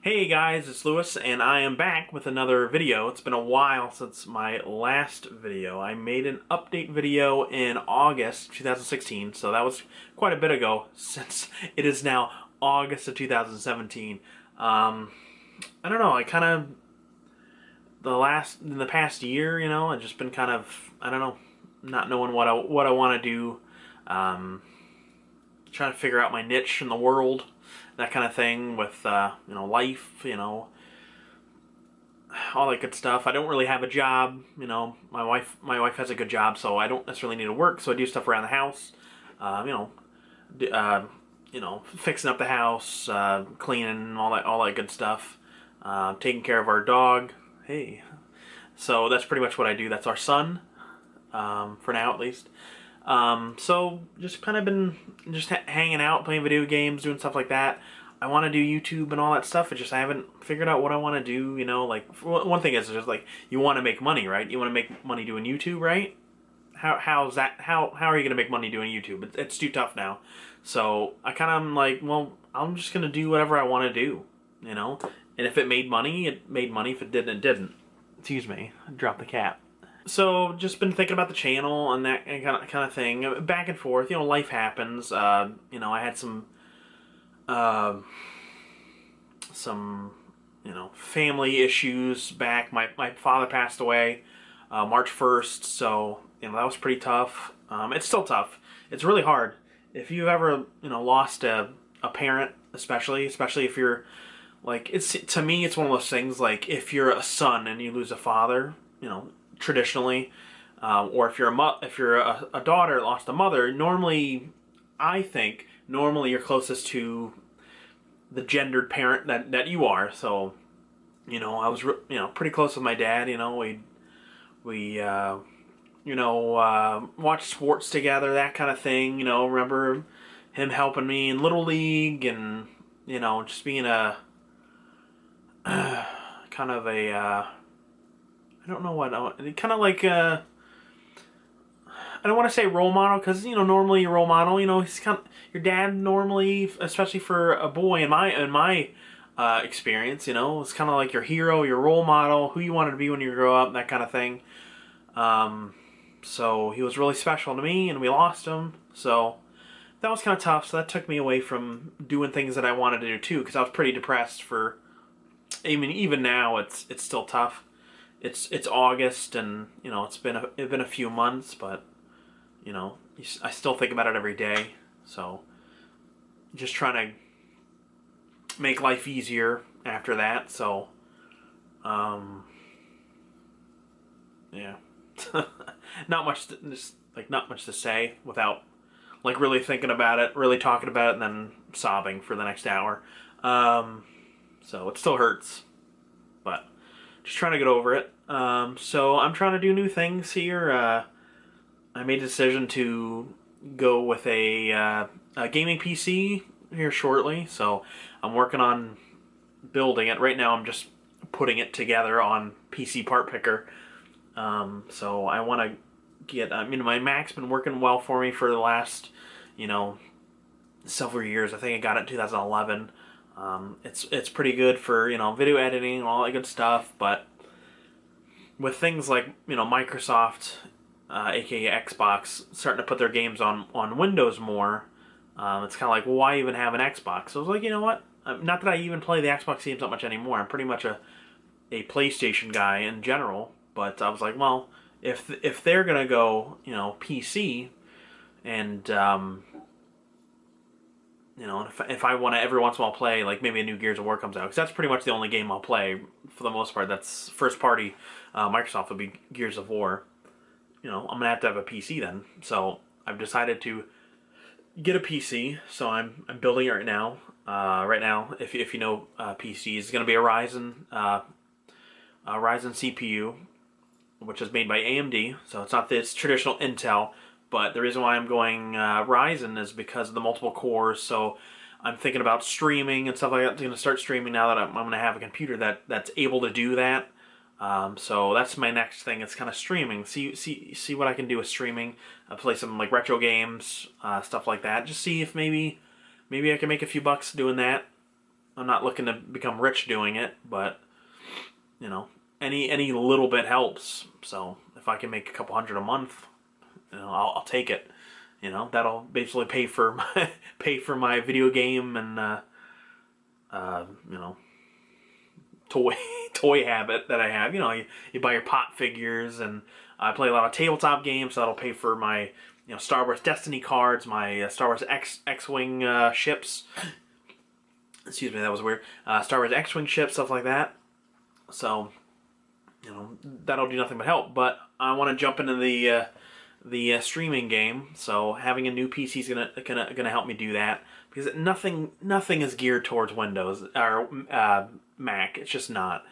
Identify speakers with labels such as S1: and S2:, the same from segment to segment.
S1: Hey guys, it's Lewis, and I am back with another video. It's been a while since my last video. I made an update video in August 2016, so that was quite a bit ago since it is now August of 2017. I don't know, in the past year, I've just been kind of, I don't know, not knowing what I want to do, trying to figure out my niche in the world, that kind of thing with, life, all that good stuff. I don't really have a job, my wife has a good job, so I don't necessarily need to work, so I do stuff around the house, fixing up the house, cleaning, all that good stuff, taking care of our dog. Hey, so that's pretty much what I do. That's our son, for now at least. So just kind of been just hanging out, playing video games, doing stuff like that. I want to do YouTube and all that stuff. It's just I haven't figured out what I want to do. Like one thing is just like you want to make money, right? You want to make money doing YouTube, right? How's that? How are you gonna make money doing YouTube? It's too tough now. So I kind of am like, well, I'm just gonna do whatever I want to do, And if it made money, it made money. If it didn't, it didn't. Excuse me, I dropped the cap. So just been thinking about the channel and that kind of thing, back and forth. Life happens. I had some family issues back. My father passed away March 1st, so that was pretty tough. It's still tough. It's really hard. If you've ever lost a parent, especially if you're like, to me it's one of those things, like if you're a son and you lose a father, traditionally, or if you're a daughter that lost a mother, normally you're closest to the gendered parent that you are. So I was pretty close with my dad. We watched sports together, that kind of thing. Remember him helping me in Little League, and just being a kind of a I don't know what, kind of like I don't want to say role model, because normally your role model, he's kind of your dad normally, especially for a boy in my experience, it's kind of like your hero, your role model, who you wanted to be when you grow up, that kind of thing. So he was really special to me, and we lost him, so that was kind of tough. So that took me away from doing things that I wanted to do too, because I was pretty depressed for. Even now, it's still tough. It's August, and it's been a few months, but I still think about it every day. So just trying to make life easier after that. So yeah, not much to say without like really thinking about it, really talking about it, and then sobbing for the next hour. So it still hurts, but just trying to get over it. So I'm trying to do new things here. I made a decision to go with a gaming PC here shortly, so I'm working on building it. Right now I'm just putting it together on PC Part Picker. So I want to get, my Mac's been working well for me for the last, several years. I think I got it in 2011. It's pretty good for, video editing, all that good stuff, but with things like, Microsoft, aka Xbox, starting to put their games on Windows more, it's kind of like, well, why even have an Xbox? So I was like, you know what? Not that I even play the Xbox games that much anymore. I'm pretty much a PlayStation guy in general, but I was like, well, if they're gonna go, PC, and if I want to every once in a while play, like maybe a new Gears of War comes out, because that's pretty much the only game I'll play for the most part. That's first party Microsoft would be Gears of War. I'm gonna have to have a PC then. So I've decided to get a PC. So I'm building it right now. Right now, if you know PCs, it's gonna be a Ryzen CPU, which is made by AMD. So it's not this traditional Intel. But the reason why I'm going Ryzen is because of the multiple cores. So I'm thinking about streaming and stuff like that. I'm going to start streaming now that I'm going to have a computer that's able to do that. So that's my next thing. It's kind of streaming. See what I can do with streaming. Play some like retro games, stuff like that. Just see if maybe I can make a few bucks doing that. I'm not looking to become rich doing it, but you know, any little bit helps. So if I can make a couple hundred a month, you know, I'll take it. You know, that'll basically pay for my video game and you know, toy toy habit that I have. You know, you buy your pop figures, and I play a lot of tabletop games, so that'll pay for my, you know, Star Wars Destiny cards, my Star Wars X-wing ships. Excuse me, that was weird. Star Wars X-wing ships, stuff like that. So, you know, that'll do nothing but help. But I want to jump into the streaming game. So having a new PC is gonna help me do that, because nothing is geared towards Windows or Mac. It's just not.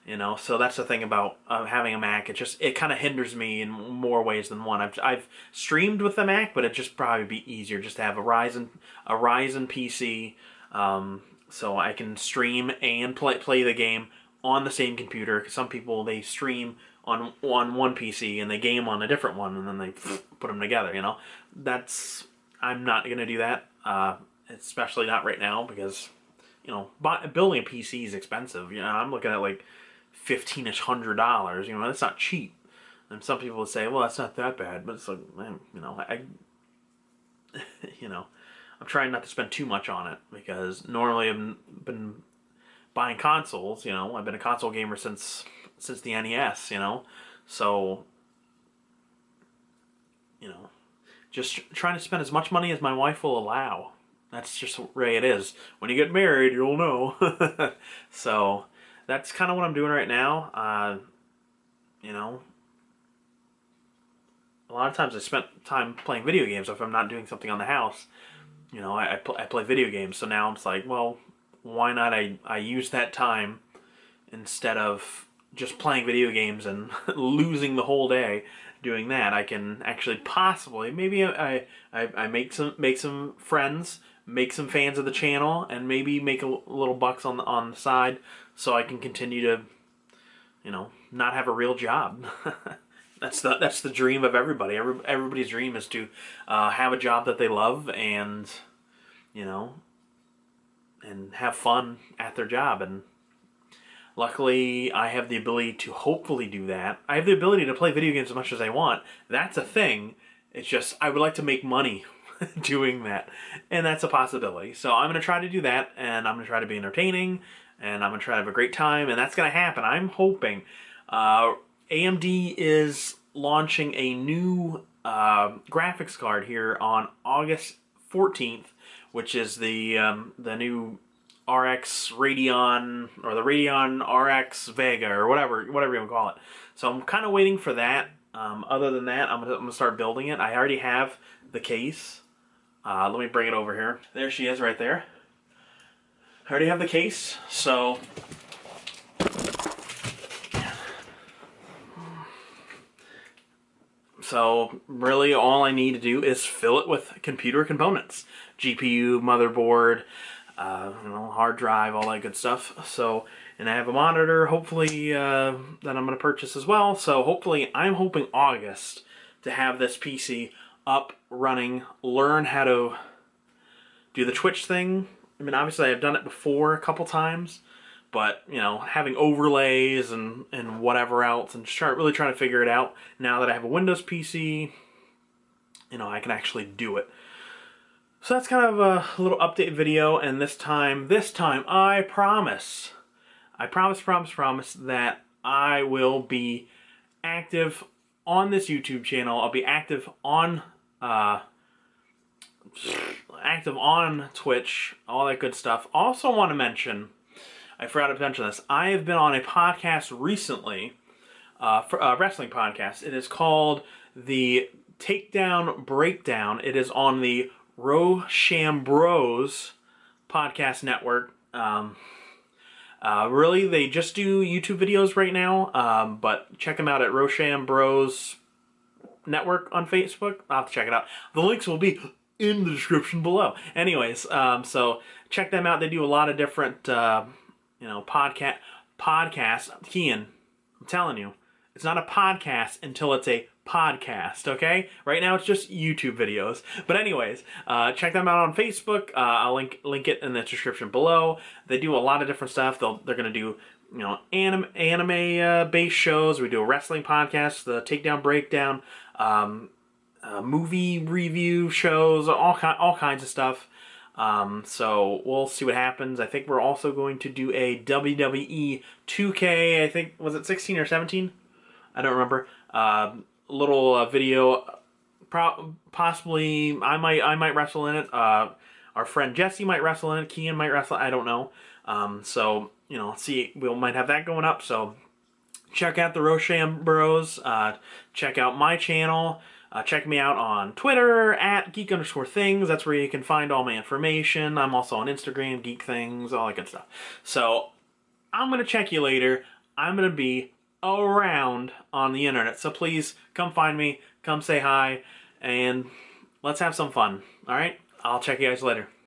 S1: You know, so that's the thing about having a Mac. It kind of hinders me in more ways than one. I've streamed with the Mac, but it'd just probably be easier just to have a Ryzen PC, so I can stream and play the game on the same computer. 'Cause some people, they stream on one PC and they game on a different one, and then they put them together. You know, I'm not gonna do that, especially not right now, because you know, building a PC is expensive. You know, I'm looking at like $1,500. You know, that's not cheap. And some people would say, well, that's not that bad, but it's like, man, you know, you know, I'm trying not to spend too much on it, because normally I've been buying consoles. You know, I've been a console gamer since the NES. You know, so you know, just trying to spend as much money as my wife will allow. That's just the way it is. When you get married, you'll know. So that's kind of what I'm doing right now. You know, a lot of times I spent time playing video games. If I'm not doing something on the house, you know, I play video games. So now it's like, well, why not I use that time, instead of just playing video games and losing the whole day doing that. I can actually possibly, maybe I make some friends, make some fans of the channel, and maybe make a little bucks on the side, so I can continue to, you know, not have a real job. That's the dream of everybody. Everybody's dream is to have a job that they love, and you know, and have fun at their job. And luckily, I have the ability to hopefully do that. I have the ability to play video games as much as I want. That's a thing. It's just I would like to make money doing that, and that's a possibility. So I'm going to try to do that, and I'm going to try to be entertaining, and I'm going to try to have a great time, and that's going to happen. I'm hoping. AMD is launching a new graphics card here on August 14th, which is the new RX Radeon, or the Radeon RX Vega, or whatever you want to call it. So I'm kind of waiting for that. Other than that, I'm gonna start building it. I already have the case. Let me bring it over here. There she is, right there. I already have the case, so really all I need to do is fill it with computer components. GPU, motherboard, you know, hard drive, all that good stuff. So, and I have a monitor, hopefully, that I'm going to purchase as well. So hopefully, I'm hoping August to have this PC up, running, learn how to do the Twitch thing. I mean, obviously I've done it before a couple times, but, you know, having overlays and whatever else, and just really trying to figure it out. Now that I have a Windows PC, you know, I can actually do it. So that's kind of a little update video, and this time I promise that I will be active on this YouTube channel. I'll be active on Twitch, all that good stuff. Also want to mention, I forgot to mention this, I have been on a podcast recently, for a wrestling podcast. It is called the Takedown Breakdown. It is on the Rochambeau's podcast network. Really, they just do YouTube videos right now, but check them out at Rochambeau's network on Facebook. I'll have to check it out. The links will be in the description below. Anyways, so check them out. They do a lot of different, you know, podcasts. Kian, I'm telling you, it's not a podcast until it's a podcast, okay? Right now it's just YouTube videos. But anyways, check them out on Facebook. I'll link it in the description below. They do a lot of different stuff. They're going to do, you know, anime based shows. We do a wrestling podcast, the Takedown Breakdown, movie review shows, all kinds of stuff. So we'll see what happens. I think we're also going to do a WWE 2K, I think, was it 16 or 17? I don't remember. Little video, possibly I might wrestle in it. Our friend Jesse might wrestle in it. Kian might wrestle. I don't know. So you know, see, we might have that going up. So check out the Rosham Bros. Check out my channel. Check me out on Twitter at geek_things. That's where you can find all my information. I'm also on Instagram, Geek Things, all that good stuff. So I'm gonna check you later. I'm gonna be around on the internet, so please come find me, come say hi, and let's have some fun. All right, I'll check you guys later.